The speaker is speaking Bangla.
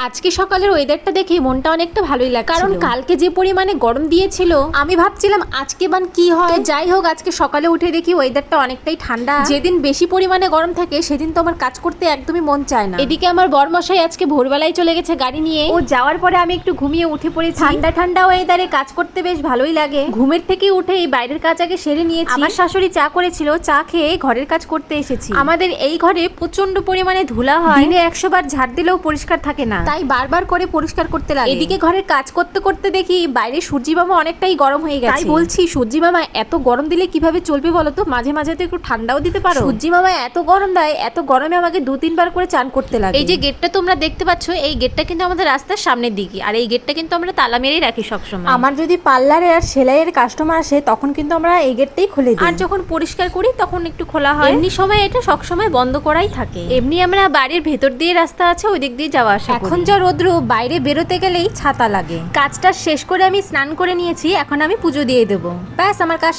আজকে সকালের ওয়েদারটা দেখে মনটা অনেকটা ভালোই লাগছে, কারণ কালকে যে পরিমাণে গরম দিয়েছিল আমি ভাবছিলাম আজকে বান কি হয়। যাই হোক, আজকে সকালে উঠে দেখি ওয়েদারটা অনেকটাই ঠান্ডা। যেদিন বেশি পরিমাণে গরম থাকে সেদিন তো আমার কাজ করতে একদমই মন চায় না। এদিকে আমার বরমশাই আজকে ভোরবেলায় চলে গেছে গাড়ি নিয়ে। ও যাওয়ার পরে আমি একটু ঘুমিয়ে উঠে পড়েছি। ঠান্ডা ঠান্ডা ওয়েদারে কাজ করতে বেশ ভালোই লাগে। ঘুমের থেকে উঠে এই বাইরের কাজ আগে সেরে নিয়েছি। আমার শাশুড়ি চা করেছিল, চা খেয়ে ঘরের কাজ করতে এসেছি। আমাদের এই ঘরে প্রচন্ড পরিমাণে ধুলা হয়, দিনে 100 বার ঝাড় দিলেও পরিষ্কার থাকে না, তাই বারবার করে পরিষ্কার করতে লাগে। এদিকে ঘরের কাজ করতে করতে দেখি বাইরে সূর্যি মামা অনেকটাই গরম হয়ে গেছে। তাই বলছি, সূর্যি মামা এত গরম দিলে কিভাবে চলবে বলো তো? মাঝে মাঝে তো একটু ঠান্ডাও দিতে পারো। সূর্যি মামা এত গরম দেয়, এত গরমে আমাকে 2-3 বার করে চান করতে লাগে। এই যে গেটটা তোমরা দেখতে পাচ্ছ, এই গেটটা কিন্তু আমাদের রাস্তার সামনের দিকে, আর এই গেটটা কিন্তু আমরা তালা মেরেই রাখি সবসময়। আমার যদি পার্লারে আর সেলাইয়ের কাস্টমার আসে তখন কিন্তু আমরা এই গেটটাই খুলে দিই, আর যখন পরিষ্কার করি তখন একটু খোলা হয়। এমনি সময় এটা সবসময় বন্ধ করাই থাকে। এমনি আমরা বাড়ির ভেতর দিয়ে রাস্তা আছে, ওই দিক দিয়ে যাওয়া আসা করি। এখন যা রোদ্র, বাইরে বেরোতে গেলেই ছাতা লাগে। কাজটা শেষ করে আমি স্নান করে নিয়েছি, এখন আমি পুজো দিয়ে দেবো। ব্যাস, আমার কাজ।